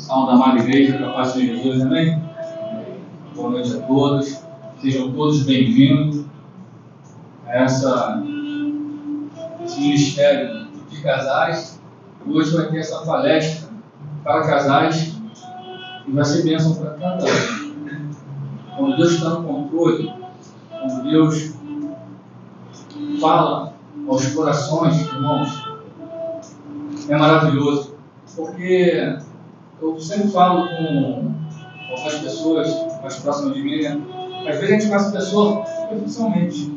Salmo da amada igreja, da paz de Jesus, amém? Boa noite a todos, sejam todos bem-vindos a esse ministério de casais. Hoje vai ter essa palestra para casais e vai ser bênção para cada um. Quando Deus está no controle, quando Deus fala aos corações, irmãos, é maravilhoso, porque eu sempre falo com algumas pessoas mais próximas de mim, né? Às vezes a gente conhece a pessoa superficialmente,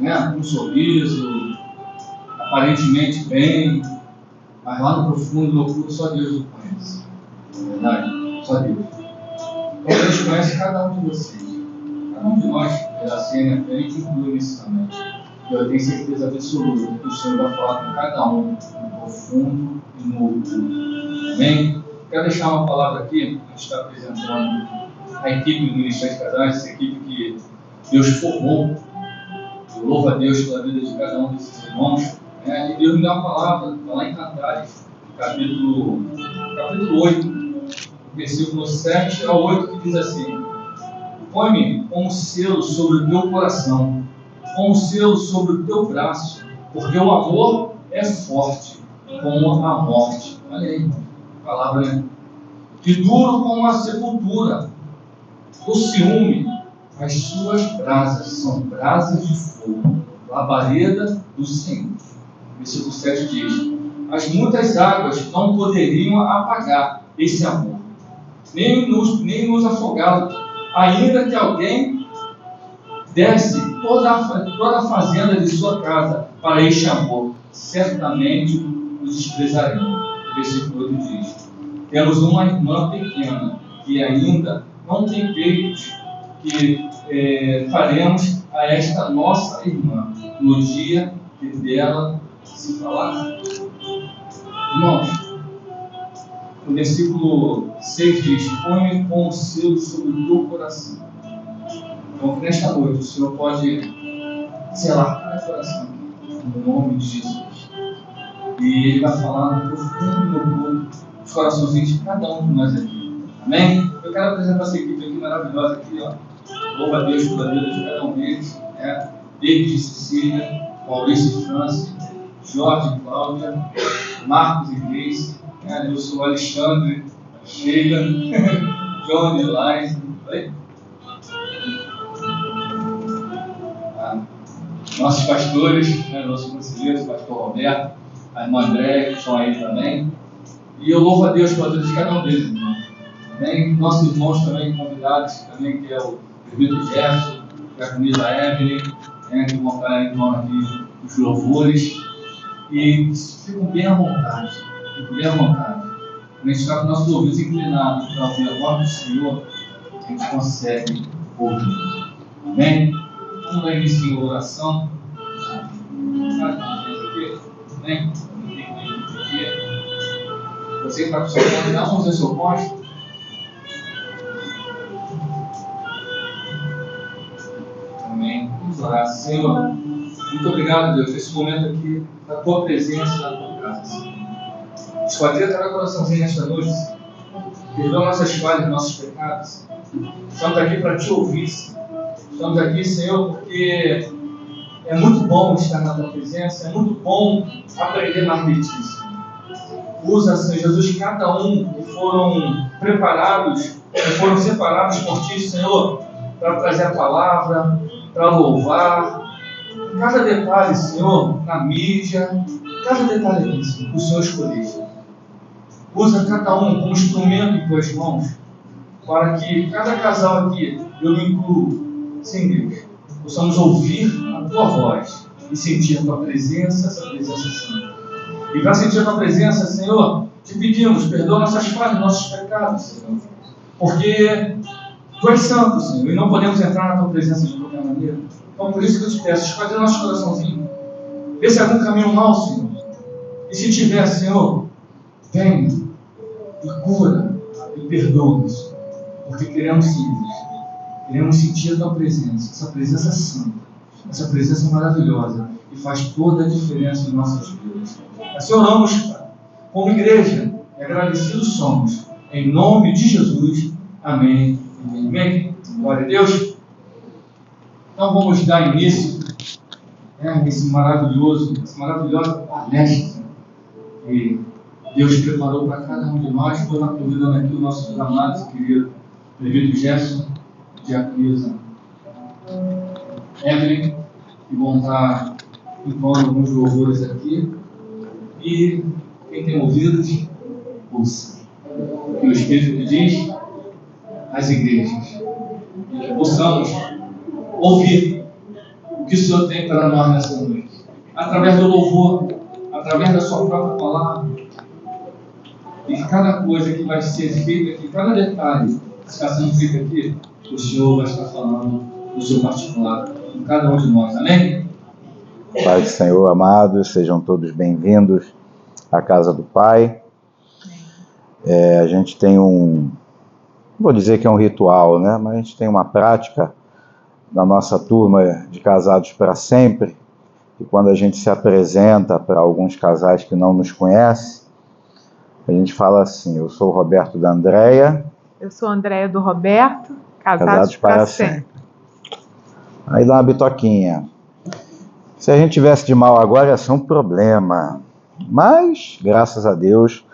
né? Com um sorriso, aparentemente bem, mas lá no profundo, no oculto, só Deus o conhece. Não é verdade? Só Deus. Então Deus conhece cada um de vocês. Cada um de nós, pela cena, a gente inclui nisso também. Eu tenho certeza absoluta que o Senhor vai falar com cada um, no profundo e no oculto. Amém? Quero deixar uma palavra aqui, a gente está apresentando a equipe do Ministério de Casais, essa equipe que Deus formou. Eu louvo a Deus pela vida de cada um desses irmãos. E Deus me dá uma palavra, está lá em Cantares, capítulo 8, versículo 7 ao 8, que diz assim: põe-me como selo sobre o teu coração, como selo sobre o teu braço, porque o amor é forte como a morte. Olha aí, a palavra, né? De duro como a sepultura, o ciúme, as suas brasas são brasas de fogo, labareda do Senhor. Versículo 7 diz: as muitas águas não poderiam apagar esse amor, nem nos afogá-lo, ainda que alguém desse toda a fazenda de sua casa para este amor, certamente o desprezarão. Versículo 8 diz: temos uma irmã pequena que ainda não tem peitos, que faremos a esta nossa irmã no dia que dela se falar. Irmãos, o versículo 6 diz: põe com o selo sobre o teu coração. Então, nesta noite, o Senhor pode selar cada coração no nome de Jesus. E Ele vai falar no profundo e no oculto dos corações de cada um de nós aqui. Amém? Eu quero apresentar essa equipe aqui maravilhosa aqui, ó. Louva a Deus pela vida de cada um deles, né? David, Cecília, Maurício e França, Jorge e Cláudia, Marcos e Grace, né? Eu sou Alexandre, Sheila, John e Laís. Nossos pastores, né? Nossos conselheiros, o pastor Roberto, a irmã Andréia, que estão aí também. E eu louvo a Deus pela vida de cada um deles, irmão. Também nossos irmãos também convidados, também, que é o Vitor Gerson, que é a camisa Evelyn, né, que vão estar então aqui os louvores. E ficam bem à vontade. Ficam bem à vontade. Quando a gente está com nossos ouvidos inclinados para ouvir a voz do Senhor, a gente consegue ouvir. Amém? Vamos dar início em oração. Amém? Você que está com o seu posto, dá a mão no seu posto. Amém. Vamos orar. Senhor, muito obrigado, Deus, nesse momento aqui, da tua presença na tua casa. Escolher cada coraçãozinho nesta noite. Perdoa nossas falhas, nossos pecados. Estamos aqui para te ouvir. Estamos aqui, Senhor, porque é muito bom estar na tua presença, é muito bom aprender mais de ti, Senhor. Usa, Senhor Jesus, cada um que foram preparados, que foram separados por ti, Senhor, para trazer a palavra, para louvar. Cada detalhe, Senhor, na mídia, cada detalhe aqui, Senhor, o Senhor escolheu. Usa cada um como instrumento em tuas mãos, para que cada casal aqui, eu me incluo, sim, Deus, possamos ouvir a tua voz e sentir a tua presença, essa presença santa. E para sentir a tua presença, Senhor, te pedimos, perdoa nossas falhas, nossos pecados, Senhor, porque tu és santo, Senhor, e não podemos entrar na tua presença de qualquer maneira. Então, por isso que eu te peço, escolhe nosso coraçãozinho, vê se há algum caminho mau, Senhor, e se tiver, Senhor, venha e cura e perdoa-nos, porque queremos sim, queremos sentir a tua presença, essa presença santa, essa presença maravilhosa, que faz toda a diferença em nossas vidas. Assim oramos, Pai, como igreja, e agradecidos somos, Em nome de Jesus. Amém. Amém. Glória a Deus. Então vamos dar início a essa maravilhosa palestra que Deus preparou para cada um de nós. Estou convidando aqui os nossos amados e queridos Presbítero Gerson, diaconisa Evelyn, que vão estar entoando alguns louvores aqui. E quem tem ouvidos, ouça o que o Espírito diz às igrejas. E que possamos ouvir o que o Senhor tem para nós nessa noite. Através do louvor, através da sua própria palavra. E cada coisa que vai ser feita aqui, cada detalhe que está sendo feito aqui, o Senhor vai estar falando no seu particular, com cada um de nós. Amém? Pai do Senhor, amados, sejam todos bem-vindos à casa do Pai. A gente tem não vou dizer que é um ritual, né? Mas a gente tem uma prática na nossa turma de casados para sempre, e quando a gente se apresenta para alguns casais que não nos conhecem, a gente fala assim: eu sou o Roberto da Andréia. Eu sou a Andréia do Roberto, casados para sempre. Aí dá uma bitoquinha. Se a gente tivesse de mal agora, ia ser um problema. Mas, graças a Deus,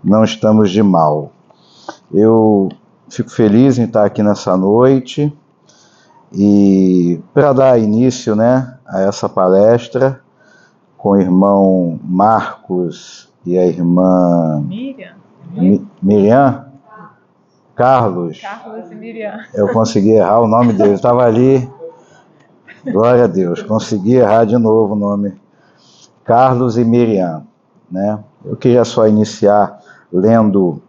não estamos de mal. Eu fico feliz em estar aqui nessa noite e para dar início, né, a essa palestra com o irmão Marcos e a irmã Miriam. Carlos e Miriam. Eu consegui errar o nome dele, estava ali. Glória a Deus, consegui errar de novo o nome. Carlos e Miriam, né? Eu queria só iniciar lendo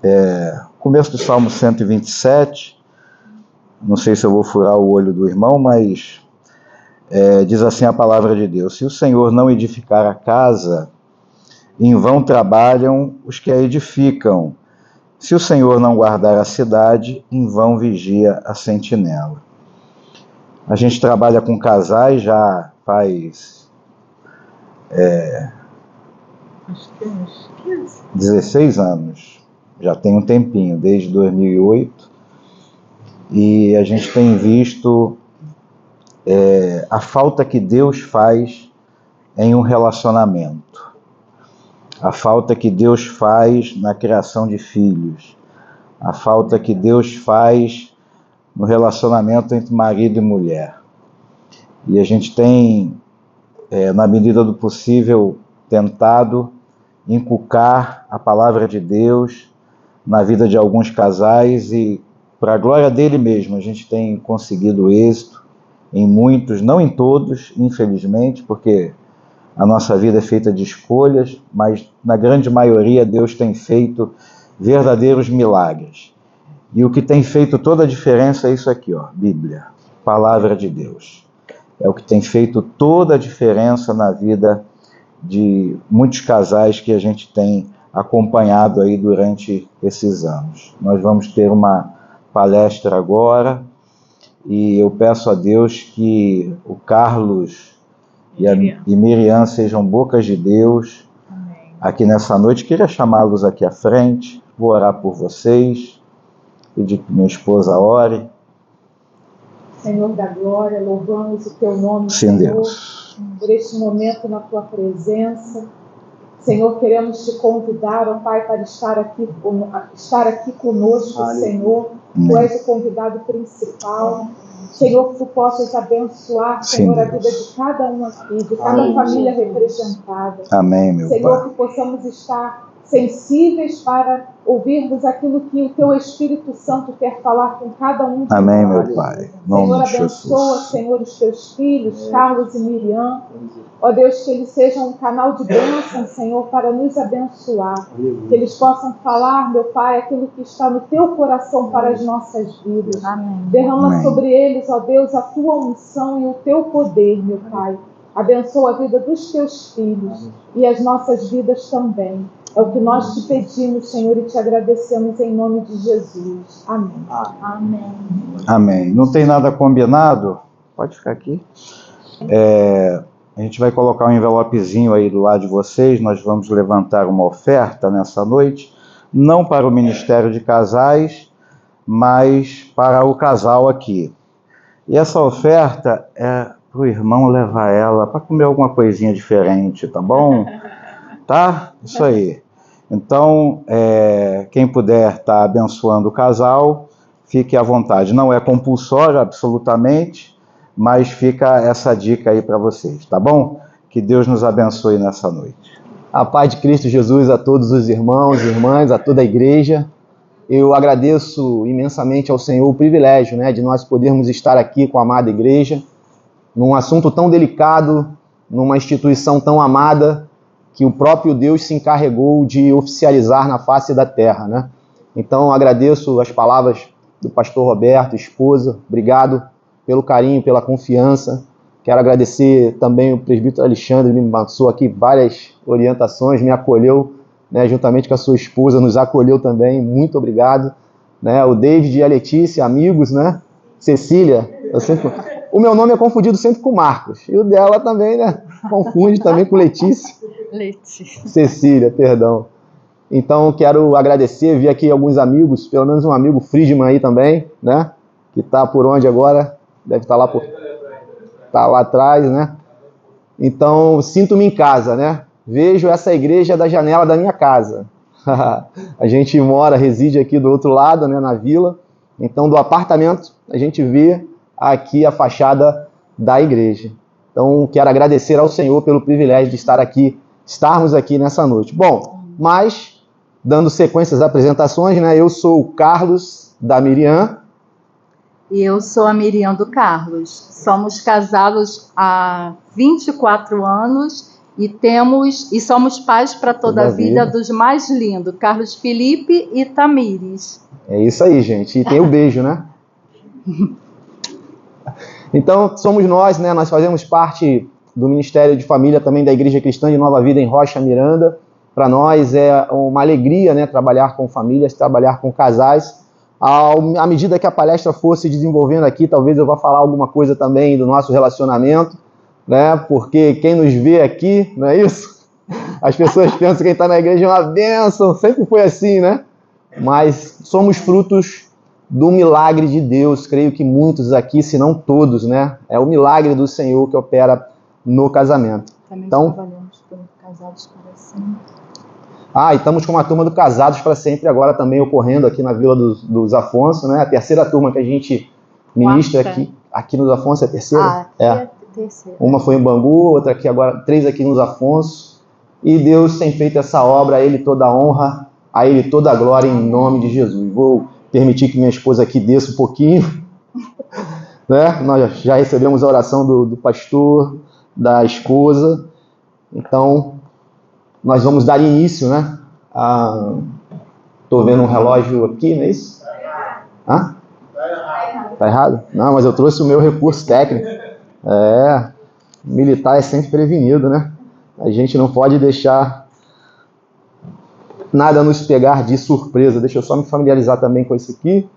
o começo do Salmo 127. Não sei se eu vou furar o olho do irmão, mas diz assim a palavra de Deus: se o Senhor não edificar a casa, em vão trabalham os que a edificam. Se o Senhor não guardar a cidade, em vão vigia a sentinela. A gente trabalha com casais já faz acho que uns 15. 16 anos. Já tem um tempinho, desde 2008. E a gente tem visto a falta que Deus faz em um relacionamento. A falta que Deus faz na criação de filhos. A falta que Deus faz no relacionamento entre marido e mulher. E a gente tem, na medida do possível, tentado inculcar a palavra de Deus na vida de alguns casais e, para a glória dele mesmo, a gente tem conseguido êxito em muitos, não em todos, infelizmente, porque a nossa vida é feita de escolhas, mas na grande maioria Deus tem feito verdadeiros milagres. E o que tem feito toda a diferença é isso aqui, ó, Bíblia, palavra de Deus. É o que tem feito toda a diferença na vida de muitos casais que a gente tem acompanhado aí durante esses anos. Nós vamos ter uma palestra agora e eu peço a Deus que o Carlos e Miriam sejam bocas de Deus. Amém. Aqui nessa noite. Queria chamá-los aqui à frente, vou orar por vocês, pedir que minha esposa ore. Senhor da glória, louvamos o teu nome, Sim, Senhor, Deus. por este momento na tua presença. Senhor, queremos te convidar, ó Pai, para estar aqui conosco, Aleluia. Senhor. Tu és o convidado principal. Senhor, que tu possas abençoar, Sim, Senhor, a Deus. vida de cada um aqui, de cada família representada. Amém, meu Senhor, Pai. que possamos estar sensíveis para ouvirmos aquilo que o teu Espírito Santo quer falar com cada um de Amém, nós. meu Pai. Em Senhor, nome de abençoa, Jesus. Senhor, os teus filhos, Carlos e Miriam. Ó Deus, que eles sejam um canal de bênção, Senhor, para nos abençoar. Que eles possam falar, meu Pai, aquilo que está no teu coração para as nossas vidas. Amém. Derrama Amém. sobre eles, ó Deus, a tua unção e o teu poder, meu Pai. Abençoa a vida dos teus filhos e as nossas vidas também. É o que nós te pedimos, Senhor, e te agradecemos em nome de Jesus. Amém. Amém. Amém. Não tem nada combinado? Pode ficar aqui. A gente vai colocar um envelopezinho aí do lado de vocês. Nós vamos levantar uma oferta nessa noite. não para o Ministério de Casais, mas para o casal aqui. E essa oferta é para o irmão levar ela para comer alguma coisinha diferente, tá bom? Tá? Isso aí. Então, quem puder estar abençoando o casal, fique à vontade. Não é compulsório, absolutamente, mas fica essa dica aí para vocês, tá bom? Que Deus nos abençoe nessa noite. A paz de Cristo Jesus a todos os irmãos e irmãs, a toda a igreja. Eu agradeço imensamente ao Senhor o privilégio, né, de nós podermos estar aqui com a amada igreja, num assunto tão delicado, numa instituição tão amada, que o próprio Deus se encarregou de oficializar na face da terra, né? Então, agradeço as palavras do pastor Roberto, esposa, obrigado pelo carinho, pela confiança. Quero agradecer também o presbítero Alexandre, me passou aqui várias orientações, me acolheu, né, juntamente com a sua esposa, nos acolheu também, muito obrigado. Né, o David e a Letícia, amigos, né? Cecília, o meu nome é confundido sempre com Marcos, e o dela também, né? Confunde também com Letícia. Cecília, perdão. Então, quero agradecer, vi aqui alguns amigos, pelo menos um amigo Friedman aí também, né? Que está por onde agora? Deve estar lá tá lá atrás, né? Então, sinto-me em casa, né? Vejo essa igreja da janela da minha casa. A gente reside aqui do outro lado, né, na vila. Então, do apartamento, a gente vê aqui a fachada da igreja. Então, quero agradecer ao Senhor pelo privilégio de estarmos aqui nessa noite. Bom, mas, dando sequência às apresentações, né, eu sou o Carlos da Miriam. E eu sou a Miriam do Carlos. Somos casados há 24 anos e somos pais para toda a vida dos mais lindos, Carlos Felipe e Tamires. É isso aí, gente. E tem o beijo, né? Então, somos nós, né? Nós fazemos parte do Ministério de Família também da Igreja Cristã de Nova Vida em Rocha Miranda. Para nós é uma alegria, né? Trabalhar com famílias, trabalhar com casais. À medida que a palestra for se desenvolvendo aqui, talvez eu vá falar alguma coisa também do nosso relacionamento, né? Porque quem nos vê aqui, não é isso? As pessoas pensam que quem está na igreja é uma bênção, sempre foi assim, né? Mas somos frutos do milagre de Deus, creio que muitos aqui, se não todos, né? É o milagre do Senhor que opera no casamento. Também então, trabalhamos com Casados para Sempre. E estamos com uma turma do Casados para Sempre agora também ocorrendo aqui na Vila dos Afonso, né? A terceira turma que a gente ministra aqui nos Afonso, é a terceira? É a terceira. Uma foi em Bangu, outra aqui agora, 3 aqui nos Afonso. E Deus tem feito essa obra, a Ele toda a honra, a Ele toda a glória em nome de Jesus. Vou permitir que minha esposa aqui desça um pouquinho. Né? Nós já recebemos a oração do pastor, da esposa. Então, nós vamos dar início, né? Estou vendo um relógio aqui, não é isso? Hã? Tá errado? Não, mas eu trouxe o meu recurso técnico. Militar é sempre prevenido, né? A gente não pode deixar nada nos pegar de surpresa. Deixa eu só me familiarizar também com isso aqui.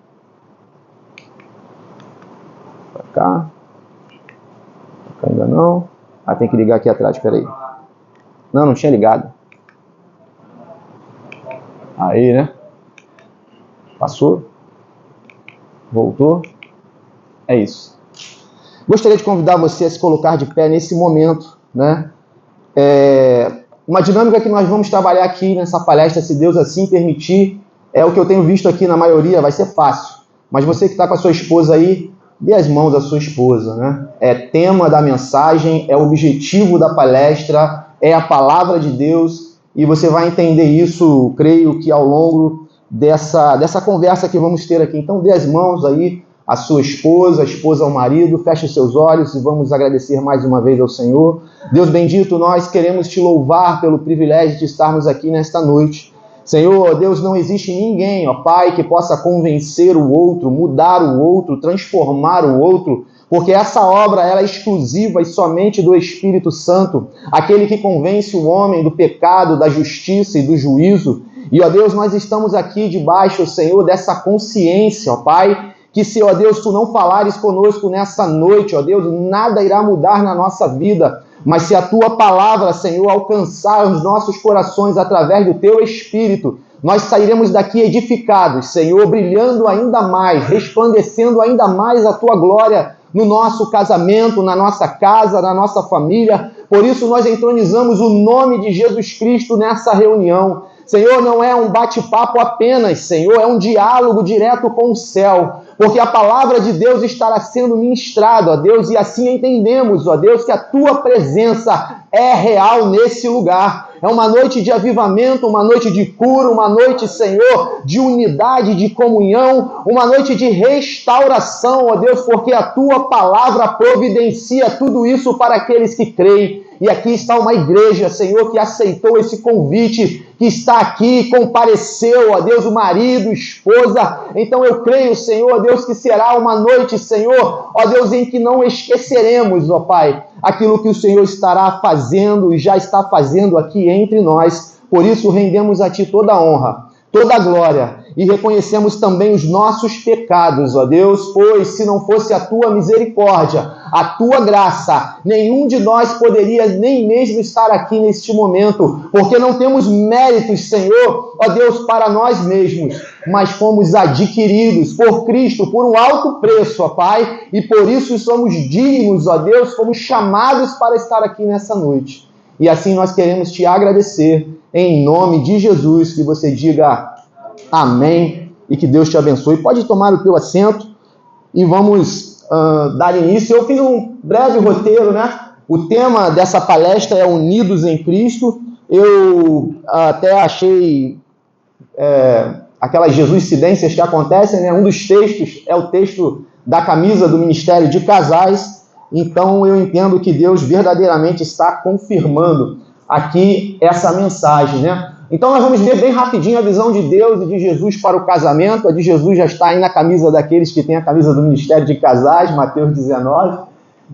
Pra cá. Ainda não. Tem que ligar aqui atrás, peraí. Não tinha ligado. Aí, né? Passou. Voltou. É isso. Gostaria de convidar você a se colocar de pé nesse momento, né? Uma dinâmica que nós vamos trabalhar aqui nessa palestra, se Deus assim permitir, é o que eu tenho visto aqui na maioria, vai ser fácil. Mas você que está com a sua esposa aí, dê as mãos à sua esposa, né? É tema da mensagem, é o objetivo da palestra, é a palavra de Deus, e você vai entender isso, creio que ao longo dessa conversa que vamos ter aqui. Então dê as mãos aí à sua esposa, a esposa ao marido, feche os seus olhos e vamos agradecer mais uma vez ao Senhor. Deus bendito, nós queremos te louvar pelo privilégio de estarmos aqui nesta noite. Senhor, Deus, não existe ninguém, ó Pai, que possa convencer o outro, mudar o outro, transformar o outro, porque essa obra ela é exclusiva e somente do Espírito Santo, aquele que convence o homem do pecado, da justiça e do juízo. E, ó Deus, nós estamos aqui debaixo, Senhor, dessa consciência, ó Pai, que se, ó Deus, Tu não falares conosco nessa noite, ó Deus, nada irá mudar na nossa vida. Mas se a Tua palavra, Senhor, alcançar os nossos corações através do Teu Espírito, nós sairemos daqui edificados, Senhor, brilhando ainda mais, resplandecendo ainda mais a Tua glória no nosso casamento, na nossa casa, na nossa família. Por isso nós entronizamos o nome de Jesus Cristo nessa reunião. Senhor, não é um bate-papo apenas, Senhor, é um diálogo direto com o céu, porque a palavra de Deus estará sendo ministrada, ó Deus, e assim entendemos, ó Deus, que a Tua presença é real nesse lugar. É uma noite de avivamento, uma noite de cura, uma noite, Senhor, de unidade, de comunhão, uma noite de restauração, ó Deus, porque a Tua palavra providencia tudo isso para aqueles que creem. E aqui está uma igreja, Senhor, que aceitou esse convite, que está aqui, compareceu, ó Deus, o marido, esposa. Então eu creio, Senhor, ó Deus, que será uma noite, Senhor, ó Deus, em que não esqueceremos, ó Pai, aquilo que o Senhor estará fazendo e já está fazendo aqui entre nós. Por isso rendemos a Ti toda a honra, toda a glória, e reconhecemos também os nossos pecados, ó Deus, pois se não fosse a Tua misericórdia, a Tua graça, nenhum de nós poderia nem mesmo estar aqui neste momento, porque não temos méritos, Senhor, ó Deus, para nós mesmos, mas fomos adquiridos por Cristo, por um alto preço, ó Pai, e por isso somos dignos, ó Deus, fomos chamados para estar aqui nessa noite. E assim nós queremos Te agradecer, em nome de Jesus, que você diga amém e que Deus te abençoe. Pode tomar o teu assento e vamos dar início. Eu fiz um breve roteiro, né? O tema dessa palestra é Unidos em Cristo. Eu até achei aquelas jesuicidências que acontecem, né? Um dos textos é o texto da camisa do Ministério de Casais. Então eu entendo que Deus verdadeiramente está confirmando aqui essa mensagem, né? Então nós vamos ver bem rapidinho a visão de Deus e de Jesus para o casamento. A de Jesus já está aí na camisa daqueles que têm a camisa do Ministério de Casais, Mateus 19.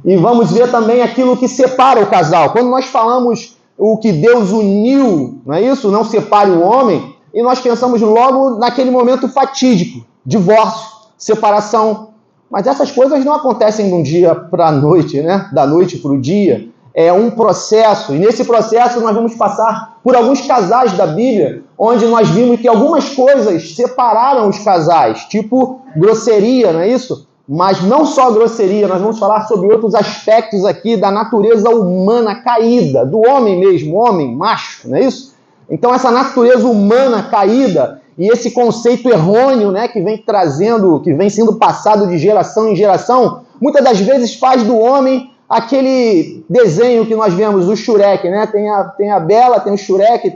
E vamos ver também aquilo que separa o casal. Quando nós falamos o que Deus uniu, não é isso? Não separe o homem. E nós pensamos logo naquele momento fatídico, divórcio, separação. Mas essas coisas não acontecem de um dia para a noite, né? Da noite para o dia. É um processo, e nesse processo nós vamos passar por alguns casais da Bíblia, onde nós vimos que algumas coisas separaram os casais, tipo grosseria, não é isso? Mas não só grosseria, nós vamos falar sobre outros aspectos aqui da natureza humana caída, do homem mesmo, homem, macho, não é isso? Então essa natureza humana caída e esse conceito errôneo, né, que vem trazendo, que vem sendo passado de geração em geração, muitas das vezes faz do homem aquele desenho que nós vemos do Shrek, né? Tem a Bela, tem o Shrek,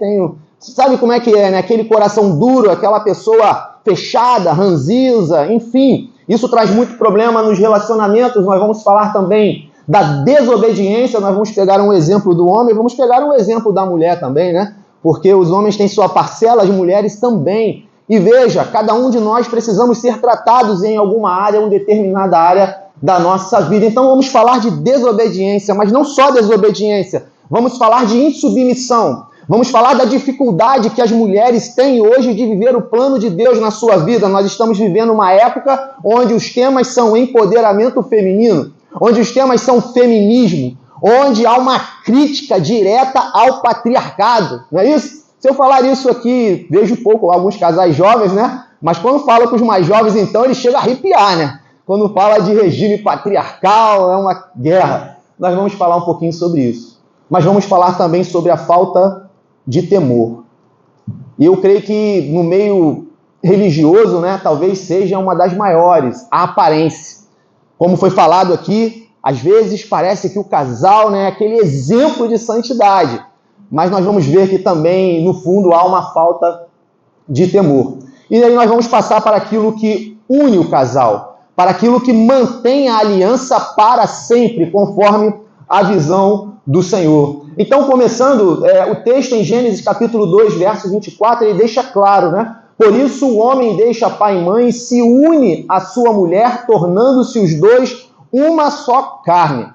sabe como é que é, né? Aquele coração duro, aquela pessoa fechada, ranzinza, enfim. Isso traz muito problema nos relacionamentos. Nós vamos falar também da desobediência. Nós vamos pegar um exemplo do homem, vamos pegar um exemplo da mulher também, né? Porque os homens têm sua parcela, as mulheres também. E veja, cada um de nós precisamos ser tratados em alguma área, uma determinada área da nossa vida. Então vamos falar de desobediência, mas não só desobediência. Vamos falar de insubmissão. Vamos falar da dificuldade que as mulheres têm hoje de viver o plano de Deus na sua vida. Nós estamos vivendo uma época onde os temas são empoderamento feminino, onde os temas são feminismo, onde há uma crítica direta ao patriarcado. Não é isso? Se eu falar isso aqui, vejo pouco alguns casais jovens, né? Mas quando falo com os mais jovens, então, eles chegam a arrepiar, né? Quando fala de regime patriarcal, é uma guerra. Nós vamos falar um pouquinho sobre isso. Mas vamos falar também sobre a falta de temor. E eu creio que no meio religioso, né, talvez seja uma das maiores, a aparência. Como foi falado aqui, às vezes parece que o casal, né, é aquele exemplo de santidade. Mas nós vamos ver que também, no fundo, há uma falta de temor. E aí nós vamos passar para aquilo que une o casal, para aquilo que mantém a aliança para sempre, conforme a visão do Senhor. Então, começando, o texto em Gênesis capítulo 2, verso 24, ele deixa claro, né? Por isso o homem deixa pai e mãe e se une à sua mulher, tornando-se os dois uma só carne.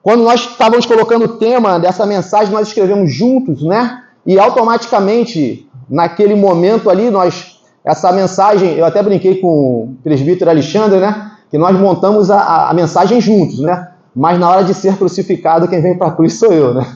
Quando nós estávamos colocando o tema dessa mensagem, nós escrevemos juntos, né? E automaticamente, naquele momento ali, essa mensagem, eu até brinquei com o presbítero Alexandre, né? Que nós montamos a mensagem juntos, né? Mas na hora de ser crucificado, quem vem para a cruz sou eu, né?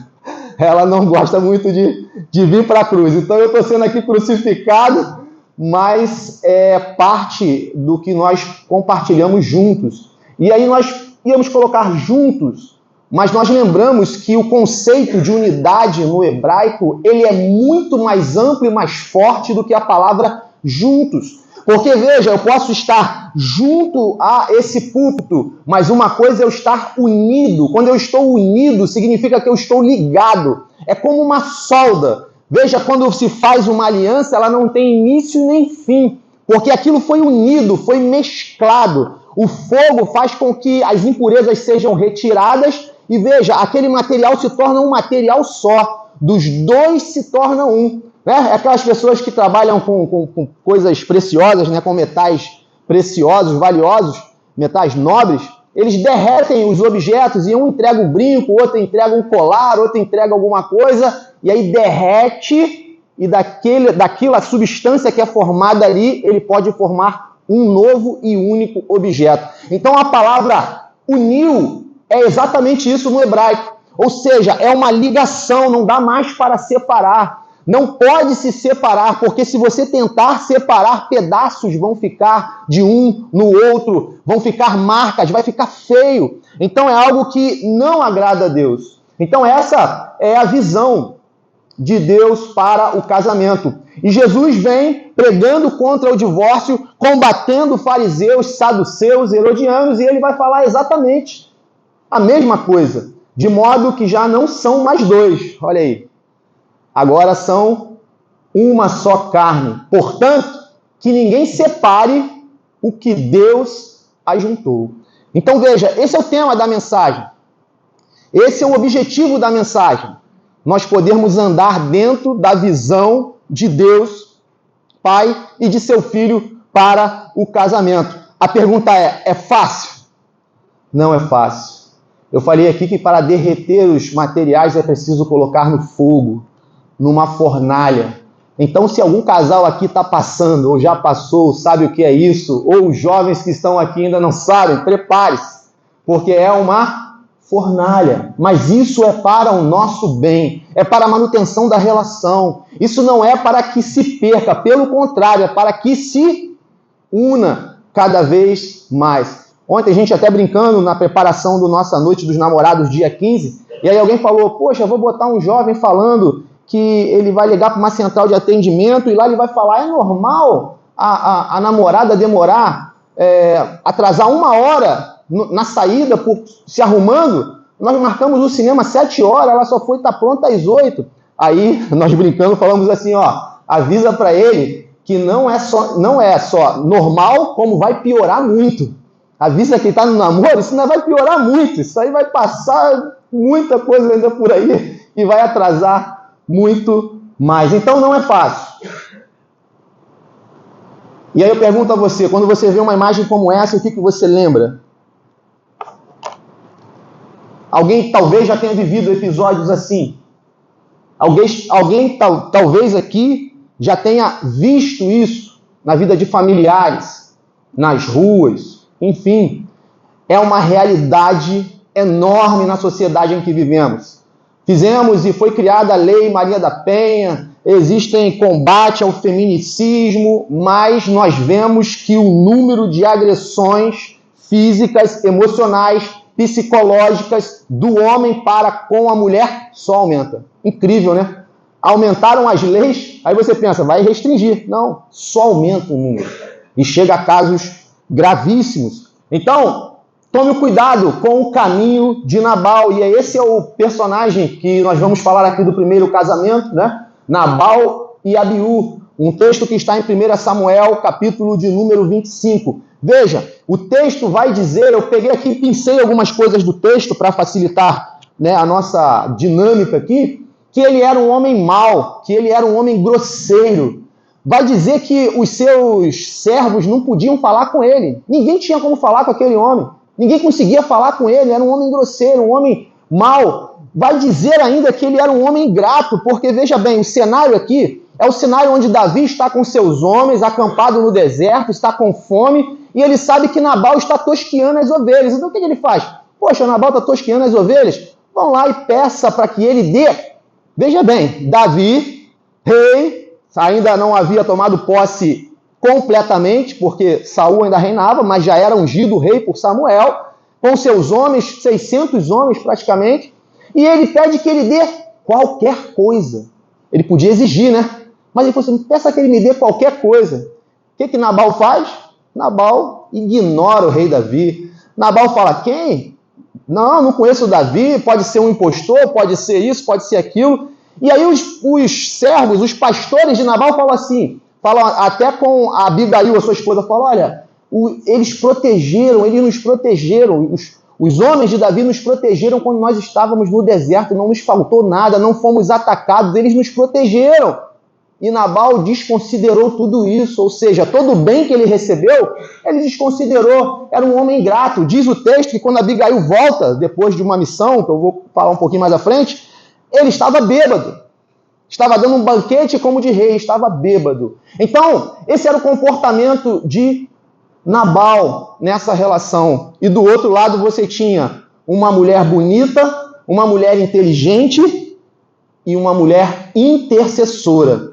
ela não gosta muito de vir para a cruz. Então eu estou sendo aqui crucificado, mas é parte do que nós compartilhamos juntos. E aí nós íamos colocar juntos, mas nós lembramos que o conceito de unidade no hebraico, ele é muito mais amplo e mais forte do que a palavra juntos. Porque, veja, eu posso estar junto a esse púlpito, mas uma coisa é eu estar unido. Quando eu estou unido, significa que eu estou ligado. É como uma solda. Veja, quando se faz uma aliança, ela não tem início nem fim, porque aquilo foi unido, foi mesclado. O fogo faz com que as impurezas sejam retiradas e, veja, aquele material se torna um material só. Dos dois se torna um. Né? É aquelas pessoas que trabalham com coisas preciosas, né? Com metais preciosos, valiosos, metais nobres, eles derretem os objetos e um entrega um brinco, outro entrega um colar, outro entrega alguma coisa, e aí derrete, e daquela substância que é formada ali, ele pode formar um novo e único objeto. Então a palavra uniu é exatamente isso no hebraico. Ou seja, é uma ligação, não dá mais para separar. Não pode se separar, porque se você tentar separar, pedaços vão ficar de um no outro, vão ficar marcas, vai ficar feio. Então é algo que não agrada a Deus. Então essa é a visão de Deus para o casamento. E Jesus vem pregando contra o divórcio, combatendo fariseus, saduceus, herodianos, e ele vai falar exatamente a mesma coisa, de modo que já não são mais dois. Olha aí. Agora são uma só carne. Portanto, que ninguém separe o que Deus ajuntou. Então veja, esse é o tema da mensagem. Esse é o objetivo da mensagem. Nós podermos andar dentro da visão de Deus, Pai, e de seu Filho para o casamento. A pergunta é fácil? Não é fácil. Eu falei aqui que para derreter os materiais é preciso colocar no fogo, numa fornalha. Então, se algum casal aqui está passando, ou já passou, sabe o que é isso, ou os jovens que estão aqui ainda não sabem, prepare-se, porque é uma fornalha. Mas isso é para o nosso bem, é para a manutenção da relação. Isso não é para que se perca, pelo contrário, é para que se una cada vez mais. Ontem a gente até brincando na preparação do nossa Noite dos Namorados, dia 15, e aí alguém falou, poxa, eu vou botar um jovem falando que ele vai ligar para uma central de atendimento e lá ele vai falar, é normal a namorada demorar, atrasar 1 hora na saída, se arrumando? Nós marcamos o cinema 7 horas, ela só foi estar pronta às 8. Aí, nós brincando, falamos assim, avisa para ele que não é só normal, como vai piorar muito. Avisa que está no namoro, isso não vai piorar muito, isso aí vai passar muita coisa ainda por aí e vai atrasar muito mais. Então não é fácil. E aí eu pergunto a você, quando você vê uma imagem como essa, o que você lembra? Alguém talvez já tenha vivido episódios assim. Alguém talvez aqui já tenha visto isso na vida de familiares, nas ruas, enfim. É uma realidade enorme na sociedade em que vivemos. Fizemos e foi criada a Lei Maria da Penha, existem combate ao feminicismo, mas nós vemos que o número de agressões físicas, emocionais, psicológicas do homem para com a mulher só aumenta. Incrível, né? Aumentaram as leis, aí você pensa, vai restringir. Não, só aumenta o número. E chega a casos gravíssimos. Então, tome cuidado com o caminho de Nabal. E esse é o personagem que nós vamos falar aqui do primeiro casamento, né? Nabal e Abiú. Um texto que está em 1 Samuel, capítulo de número 25. Veja, o texto vai dizer, eu peguei aqui e pincei algumas coisas do texto para facilitar, né, a nossa dinâmica aqui, que ele era um homem mau, que ele era um homem grosseiro. Vai dizer que os seus servos não podiam falar com ele. Ninguém tinha como falar com aquele homem. Ninguém conseguia falar com ele, era um homem grosseiro, um homem mau. Vai dizer ainda que ele era um homem ingrato, porque veja bem, o cenário aqui é o cenário onde Davi está com seus homens, acampado no deserto, está com fome, e ele sabe que Nabal está tosqueando as ovelhas. Então o que ele faz? Poxa, Nabal está tosqueando as ovelhas? Vão lá e peça para que ele dê Veja bem, Davi, rei, ainda não havia tomado posse completamente, porque Saul ainda reinava, mas já era ungido rei por Samuel, com seus homens, 600 homens praticamente, e ele pede que ele dê qualquer coisa. Ele podia exigir, né? Mas ele falou assim, peça que ele me dê qualquer coisa. O que Nabal faz? Nabal ignora o rei Davi. Nabal fala, quem? Não conheço o Davi, pode ser um impostor, pode ser isso, pode ser aquilo. E aí os servos, os pastores de Nabal falam assim, falam até com a Abigail, a sua esposa, falam, olha, eles nos protegeram, os homens de Davi nos protegeram quando nós estávamos no deserto, não nos faltou nada, não fomos atacados, eles nos protegeram. E Nabal desconsiderou tudo isso, ou seja, todo o bem que ele recebeu, ele desconsiderou, era um homem ingrato. Diz o texto que quando Abigail volta, depois de uma missão, que eu vou falar um pouquinho mais à frente, ele estava bêbado. Estava dando um banquete como de rei, estava bêbado. Então, esse era o comportamento de Nabal nessa relação. E do outro lado você tinha uma mulher bonita, uma mulher inteligente e uma mulher intercessora.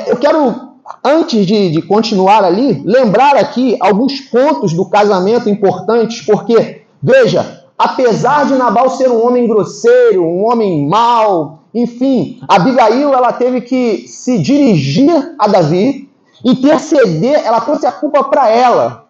Eu quero, antes de continuar ali, lembrar aqui alguns pontos do casamento importantes, porque, veja, apesar de Nabal ser um homem grosseiro, um homem mau, enfim, Abigail ela teve que se dirigir a Davi, interceder, ela trouxe a culpa para ela.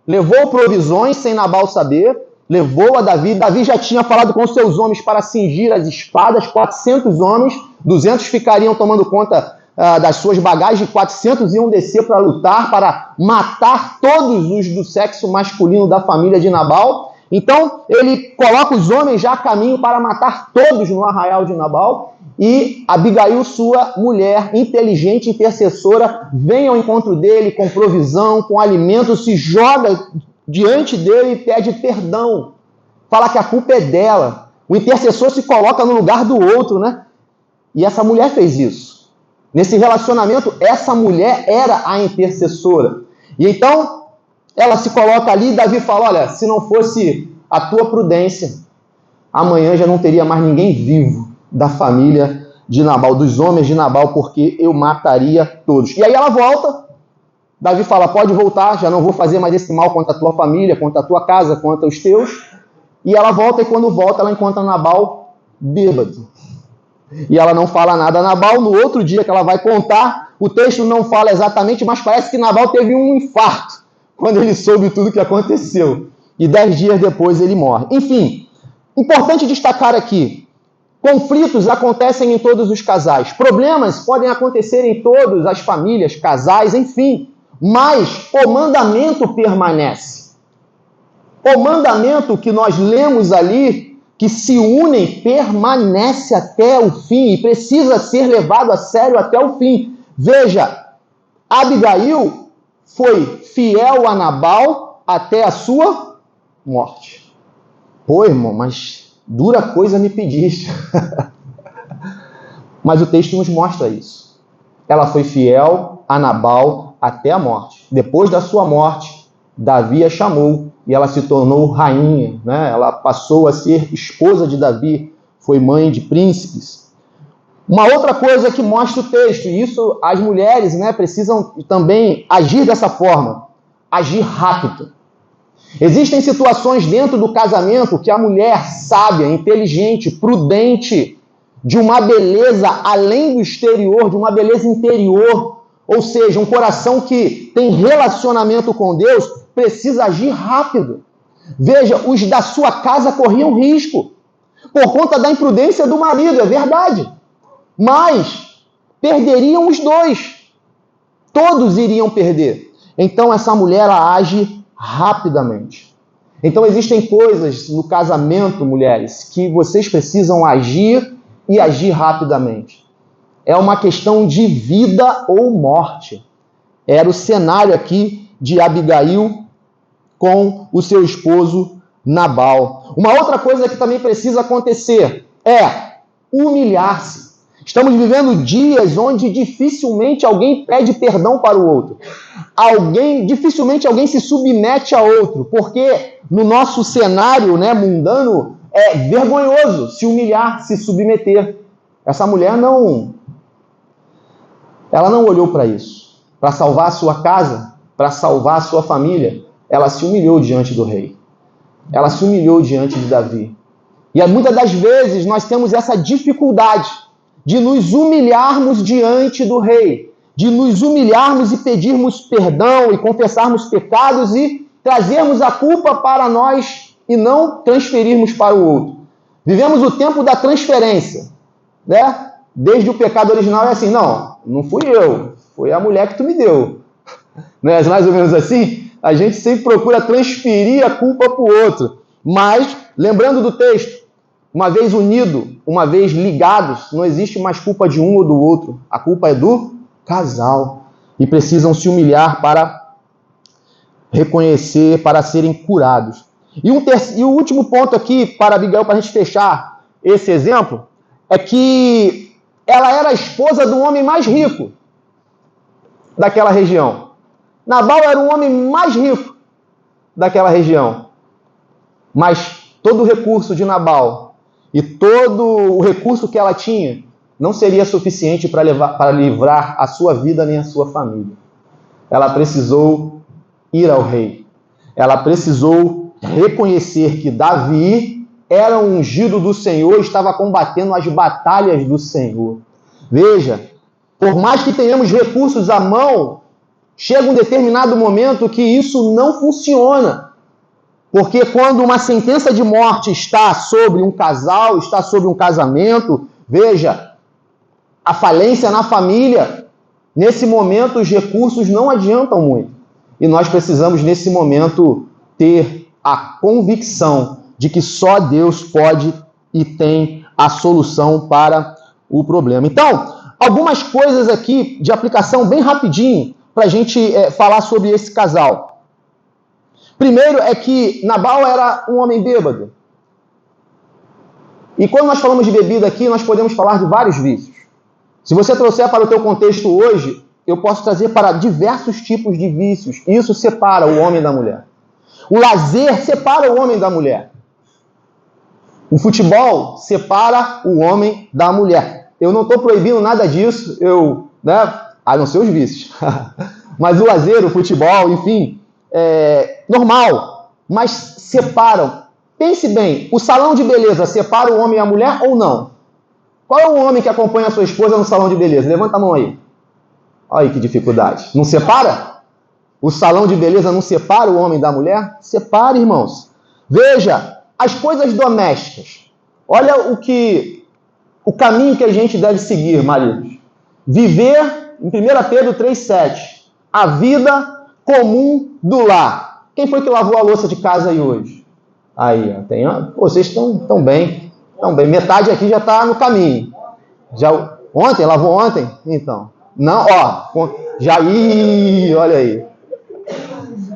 Levou provisões sem Nabal saber, levou a Davi. Davi já tinha falado com seus homens para cingir as espadas, 400 homens, 200 ficariam tomando conta das suas bagagens, 400 iam descer para lutar, para matar todos os do sexo masculino da família de Nabal. Então, ele coloca os homens já a caminho para matar todos no arraial de Nabal. E Abigail, sua mulher inteligente, intercessora, vem ao encontro dele com provisão, com alimento, se joga diante dele e pede perdão. Fala que a culpa é dela. O intercessor se coloca no lugar do outro, né? E essa mulher fez isso. Nesse relacionamento, essa mulher era a intercessora. E então, ela se coloca ali e Davi fala, olha, se não fosse a tua prudência, amanhã já não teria mais ninguém vivo da família de Nabal, dos homens de Nabal, porque eu mataria todos. E aí ela volta, Davi fala, pode voltar, já não vou fazer mais esse mal contra a tua família, contra a tua casa, contra os teus. E ela volta, e quando volta, ela encontra Nabal bêbado. E ela não fala nada a Nabal. No outro dia que ela vai contar, o texto não fala exatamente, mas parece que Nabal teve um infarto quando ele soube tudo o que aconteceu. E 10 dias depois ele morre. Enfim, importante destacar aqui, conflitos acontecem em todos os casais. Problemas podem acontecer em todas as famílias, casais, enfim. Mas o mandamento permanece. O mandamento que nós lemos ali, que se unem, permanece até o fim e precisa ser levado a sério até o fim. Veja, Abigail foi fiel a Nabal até a sua morte. Pô, irmão, mas dura coisa me pediste. Mas o texto nos mostra isso. Ela foi fiel a Nabal até a morte. Depois da sua morte, Davi a chamou e ela se tornou rainha, né? Ela passou a ser esposa de Davi, foi mãe de príncipes. Uma outra coisa que mostra o texto, e isso as mulheres, né, precisam também agir dessa forma, agir rápido. Existem situações dentro do casamento que a mulher sábia, inteligente, prudente, de uma beleza além do exterior, de uma beleza interior, ou seja, um coração que tem relacionamento com Deus, precisa agir rápido. Veja, os da sua casa corriam risco por conta da imprudência do marido, é verdade. Mas perderiam os dois. Todos iriam perder. Então essa mulher ela age rapidamente. Então existem coisas no casamento, mulheres, que vocês precisam agir e agir rapidamente. É uma questão de vida ou morte. Era o cenário aqui de Abigail com o seu esposo Nabal. Uma outra coisa que também precisa acontecer é humilhar-se. Estamos vivendo dias onde dificilmente alguém pede perdão para o outro. Dificilmente alguém se submete a outro, porque no nosso cenário, né, mundano é vergonhoso se humilhar, se submeter. Essa mulher ela não olhou para isso. Para salvar a sua casa, para salvar a sua família, ela se humilhou diante do rei. Ela se humilhou diante de Davi. E muitas das vezes nós temos essa dificuldade de nos humilharmos diante do rei, de nos humilharmos e pedirmos perdão e confessarmos pecados e trazermos a culpa para nós e não transferirmos para o outro. Vivemos o tempo da transferência, né? Desde o pecado original é assim, não fui eu, foi a mulher que tu me deu. Não é mais ou menos assim? A gente sempre procura transferir a culpa para o outro. Mas, lembrando do texto, uma vez unido, uma vez ligados, não existe mais culpa de um ou do outro. A culpa é do casal. E precisam se humilhar para reconhecer, para serem curados. E o último ponto aqui, para Abigail, para a gente fechar esse exemplo, é que ela era a esposa do homem mais rico daquela região. Nabal era o homem mais rico daquela região. Mas todo o recurso de Nabal e todo o recurso que ela tinha não seria suficiente para livrar a sua vida nem a sua família. Ela precisou ir ao rei. Ela precisou reconhecer que Davi era um ungido do Senhor e estava combatendo as batalhas do Senhor. Veja, por mais que tenhamos recursos à mão, chega um determinado momento que isso não funciona. Porque quando uma sentença de morte está sobre um casal, está sobre um casamento, veja, a falência na família, nesse momento os recursos não adiantam muito. E nós precisamos, nesse momento, ter a convicção de que só Deus pode e tem a solução para o problema. Então, algumas coisas aqui de aplicação bem rapidinho para a gente falar sobre esse casal. Primeiro é que Nabal era um homem bêbado. E quando nós falamos de bebida aqui, nós podemos falar de vários vícios. Se você trouxer para o teu contexto hoje, eu posso trazer para diversos tipos de vícios. Isso separa o homem da mulher. O lazer separa o homem da mulher. O futebol separa o homem da mulher. Eu não estou proibindo nada disso, a não ser os vícios. Mas o lazer, o futebol, enfim, é normal. Mas separam. Pense bem, o salão de beleza separa o homem e a mulher ou não? Qual é o homem que acompanha a sua esposa no salão de beleza? Levanta a mão aí. Olha aí que dificuldade. Não separa? O salão de beleza não separa o homem da mulher? Separa, irmãos. Veja, as coisas domésticas. Olha o caminho que a gente deve seguir, maridos. Viver, em 1 Pedro 3,7, a vida comum do lar. Quem foi que lavou a louça de casa aí hoje? Aí, vocês estão bem. Estão bem. Metade aqui já está no caminho. Ontem? Lavou ontem? Então. Não, olha aí.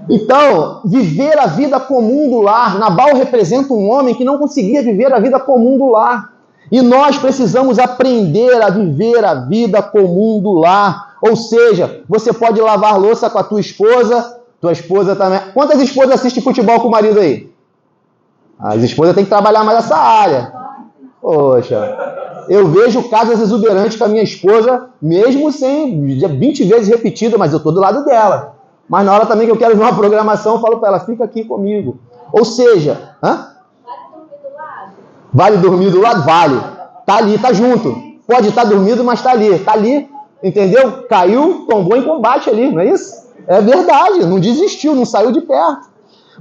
Então, viver a vida comum do lar. Nabal representa um homem que não conseguia viver a vida comum do lar. E nós precisamos aprender a viver a vida comum do lar. Ou seja, você pode lavar louça com a tua esposa também. Quantas esposas assistem futebol com o marido aí? As esposas têm que trabalhar mais essa área. Poxa, eu vejo casas exuberantes com a minha esposa, mesmo sem 20 vezes repetida, mas eu estou do lado dela. Mas na hora também que eu quero ver uma programação, eu falo para ela, fica aqui comigo. Ou seja, vale dormir do lado? Vale. Tá ali, tá junto. Pode estar dormindo, mas tá ali, entendeu? Caiu, tombou em combate ali, não é isso? É verdade, não desistiu, não saiu de perto.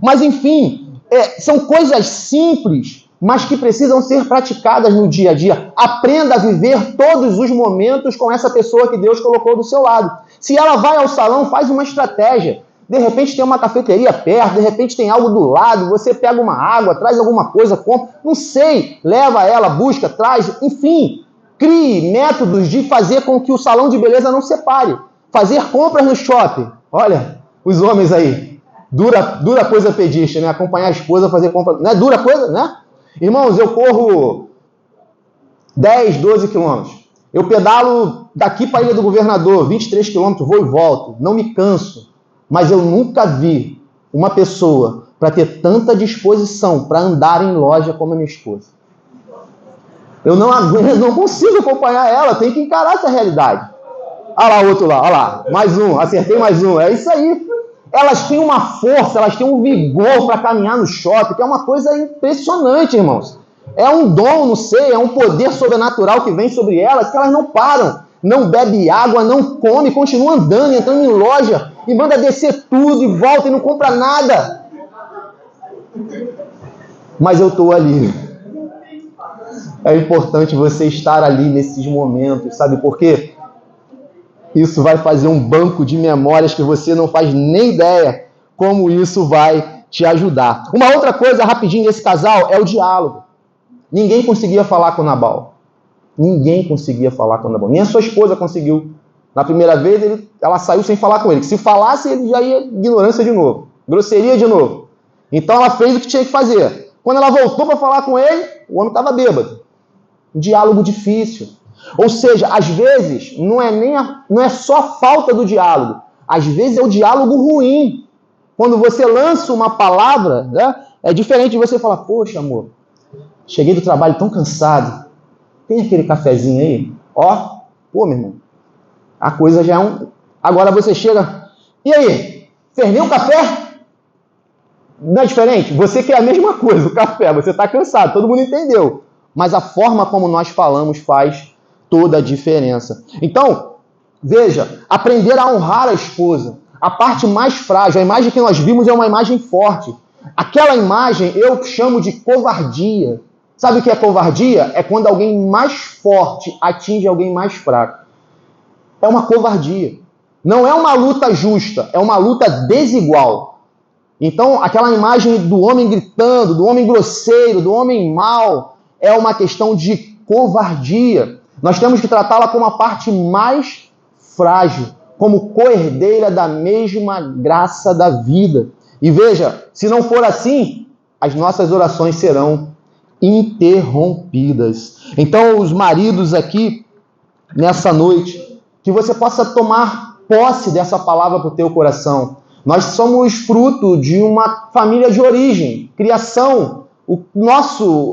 Mas enfim, são coisas simples, mas que precisam ser praticadas no dia a dia. Aprenda a viver todos os momentos com essa pessoa que Deus colocou do seu lado. Se ela vai ao salão, faz uma estratégia. De repente tem uma cafeteria perto, de repente tem algo do lado, você pega uma água, traz alguma coisa, compra, não sei, leva ela, busca, traz, enfim. Crie métodos de fazer com que o salão de beleza não separe. Fazer compras no shopping. Olha, os homens aí. Dura coisa pedista, né? Acompanhar a esposa a fazer compra. Não é dura coisa, né? Irmãos, eu corro 10, 12 quilômetros. Eu pedalo daqui para a Ilha do Governador, 23 quilômetros, vou e volto. Não me canso. Mas eu nunca vi uma pessoa para ter tanta disposição para andar em loja como a minha esposa. Eu não aguento, não consigo acompanhar ela, tenho que encarar essa realidade. Olha lá, outro lá, olha lá, mais um, acertei mais um, é isso aí. Elas têm uma força, elas têm um vigor para caminhar no shopping, que é uma coisa impressionante, irmãos. É um dom, não sei, é um poder sobrenatural que vem sobre elas, que elas não param, não bebe água, não come, continua andando, entrando em loja, e manda descer tudo, e volta e não compra nada. Mas eu estou ali. É importante você estar ali nesses momentos, sabe por quê? Isso vai fazer um banco de memórias que você não faz nem ideia como isso vai te ajudar. Uma outra coisa rapidinho desse casal é o diálogo. Ninguém conseguia falar com Nabal. Ninguém conseguia falar com Nabal. Nem a sua esposa conseguiu. Na primeira vez, ela saiu sem falar com ele. Se falasse, ele já ia ignorância de novo. Grosseria de novo. Então ela fez o que tinha que fazer. Quando ela voltou para falar com ele, o homem estava bêbado. Um diálogo difícil. Ou seja, às vezes, não é só falta do diálogo. Às vezes é o diálogo ruim. Quando você lança uma palavra, né, é diferente de você falar, poxa, amor, cheguei do trabalho tão cansado. Tem aquele cafezinho aí? Ó, pô, meu irmão, a coisa já é um... Agora você chega, e aí, fez nem um café? Não é diferente? Você quer a mesma coisa, o café, você está cansado, todo mundo entendeu. Mas a forma como nós falamos faz toda a diferença. Então, veja, aprender a honrar a esposa. A parte mais frágil, a imagem que nós vimos é uma imagem forte. Aquela imagem eu chamo de covardia. Sabe o que é covardia? É quando alguém mais forte atinge alguém mais fraco. É uma covardia. Não é uma luta justa, é uma luta desigual. Então, aquela imagem do homem gritando, do homem grosseiro, do homem mau, é uma questão de covardia. Nós temos que tratá-la como a parte mais frágil, como coerdeira da mesma graça da vida. E veja, se não for assim, as nossas orações serão interrompidas. Então, os maridos aqui, nessa noite, que você possa tomar posse dessa palavra para o teu coração. Nós somos fruto de uma família de origem, criação.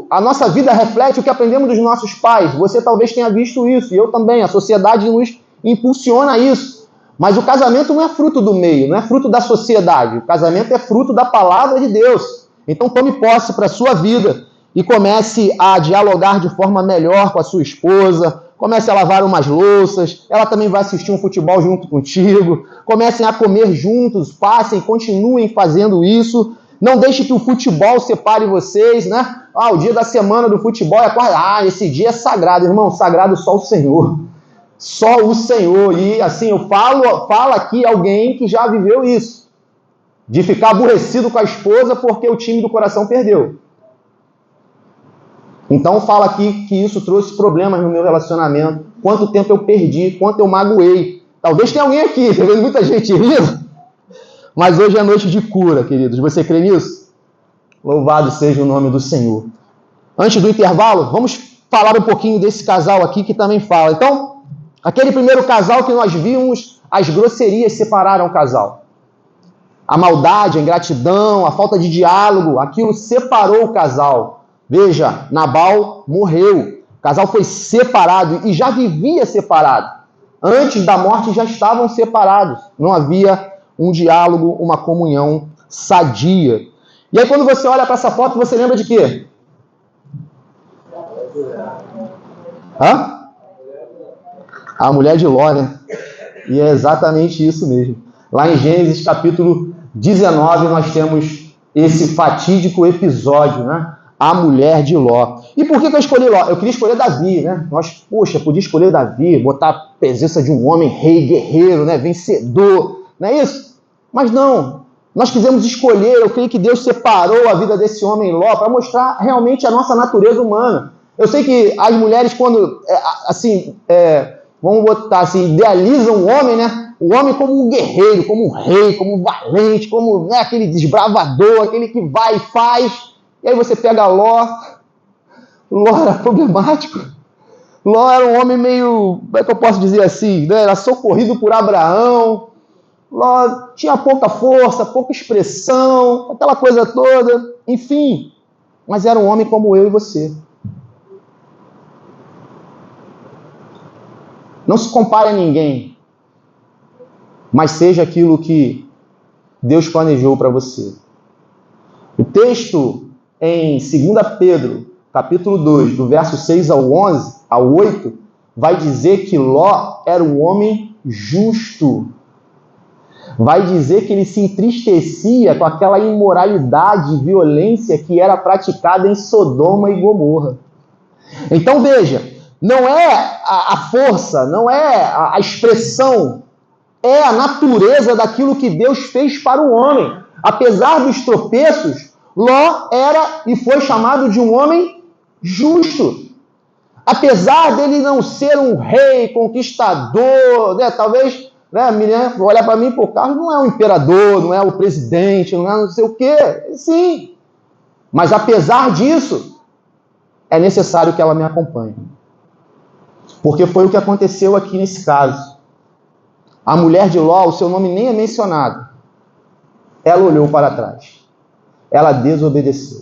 A nossa vida reflete o que aprendemos dos nossos pais. Você talvez tenha visto isso, e eu também. A sociedade nos impulsiona isso. Mas o casamento não é fruto do meio, não é fruto da sociedade. O casamento é fruto da palavra de Deus. Então tome posse para a sua vida e comece a dialogar de forma melhor com a sua esposa. Comece a lavar umas louças, ela também vai assistir um futebol junto contigo. Comecem a comer juntos, passem, continuem fazendo isso. Não deixe que o futebol separe vocês, né? O dia da semana do futebol é quarta. Esse dia é sagrado, irmão. Sagrado só o Senhor. Só o Senhor. E assim, eu falo aqui alguém que já viveu isso. De ficar aborrecido com a esposa porque o time do coração perdeu. Então fala aqui que isso trouxe problemas no meu relacionamento. Quanto tempo eu perdi, quanto eu magoei. Talvez tenha alguém aqui, tá vendo muita gente rindo? Mas hoje é noite de cura, queridos. Você crê nisso? Louvado seja o nome do Senhor. Antes do intervalo, vamos falar um pouquinho desse casal aqui que também fala. Então, aquele primeiro casal que nós vimos, as grosserias separaram o casal. A maldade, a ingratidão, a falta de diálogo, aquilo separou o casal. Veja, Nabal morreu. O casal foi separado e já vivia separado. Antes da morte já estavam separados. Não havia um diálogo, uma comunhão sadia. E aí quando você olha para essa foto, você lembra de quê? A mulher de Ló, né? E é exatamente isso mesmo. Lá em Gênesis capítulo 19 nós temos esse fatídico episódio, né? A mulher de Ló. E por que eu escolhi Ló? Eu queria escolher Davi, né? Podia escolher Davi, botar a presença de um homem rei, guerreiro, né? Vencedor, não é isso? Mas não, nós quisemos escolher, eu creio que Deus separou a vida desse homem Ló para mostrar realmente a nossa natureza humana. Eu sei que as mulheres, quando, vamos botar assim, idealizam o homem, né? O homem como um guerreiro, como um rei, como um valente, como, né, aquele desbravador, aquele que vai e faz. E aí você pega Ló. Ló era problemático. Ló era um homem meio, como é que eu posso dizer assim, né? Era socorrido por Abraão. Ló tinha pouca força, pouca expressão, aquela coisa toda. Enfim, mas era um homem como eu e você. Não se compare a ninguém, mas seja aquilo que Deus planejou para você. O texto em 2 Pedro, capítulo 2, do verso 6 ao 8, vai dizer que Ló era um homem justo. Vai dizer que ele se entristecia com aquela imoralidade e violência que era praticada em Sodoma e Gomorra. Então veja, não é a força, não é a expressão, é a natureza daquilo que Deus fez para o homem. Apesar dos tropeços, Ló era e foi chamado de um homem justo. Apesar dele não ser um rei, conquistador, né? Talvez, né, a Miriam olhar para mim, pô, Carlos não é um imperador, não é o presidente, não é não sei o quê. Sim, mas apesar disso, é necessário que ela me acompanhe. Porque foi o que aconteceu aqui nesse caso. A mulher de Ló, o seu nome nem é mencionado. Ela olhou para trás. Ela desobedeceu.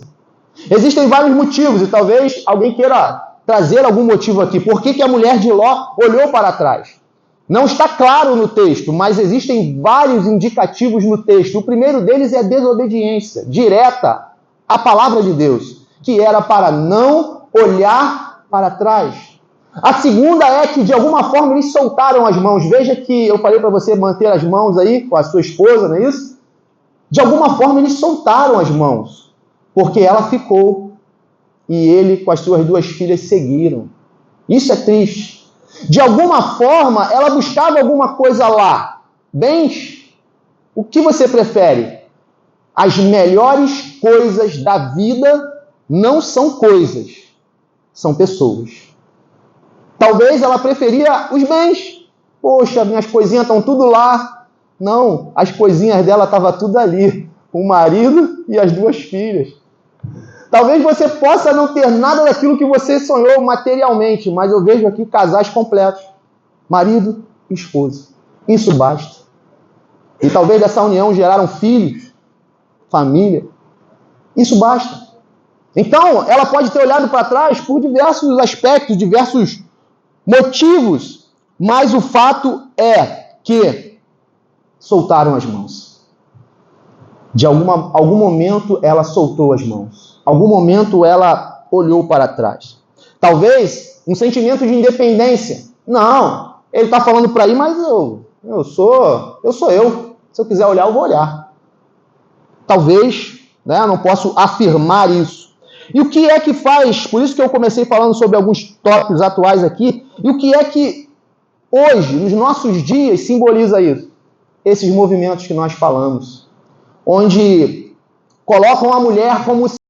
Existem vários motivos, e talvez alguém queira trazer algum motivo aqui. Por que a mulher de Ló olhou para trás? Não está claro no texto, mas existem vários indicativos no texto. O primeiro deles é a desobediência direta à palavra de Deus, que era para não olhar para trás. A segunda é que, de alguma forma, eles soltaram as mãos. Veja que eu falei para você manter as mãos aí com a sua esposa, não é isso? De alguma forma, eles soltaram as mãos, porque ela ficou e ele, com as suas duas filhas, seguiram. Isso é triste. De alguma forma, ela buscava alguma coisa lá. Bens? O que você prefere? As melhores coisas da vida não são coisas, são pessoas. Talvez ela preferia os bens. Poxa, minhas coisinhas estão tudo lá. Não, as coisinhas dela estavam tudo ali. O marido e as duas filhas. Talvez você possa não ter nada daquilo que você sonhou materialmente, mas eu vejo aqui casais completos. Marido e esposa. Isso basta. E talvez dessa união geraram filhos, família. Isso basta. Então, ela pode ter olhado para trás por diversos aspectos, diversos motivos, mas o fato é que soltaram as mãos. De algum momento ela soltou as mãos. Algum momento ela olhou para trás. Talvez um sentimento de independência. Não, ele está falando para ir, mas eu sou eu. Se eu quiser olhar, eu vou olhar. Talvez, né, eu não posso afirmar isso. E o que é que faz, por isso que eu comecei falando sobre alguns tópicos atuais aqui, e o que é que hoje, nos nossos dias, simboliza isso? Esses movimentos que nós falamos, onde colocam a mulher como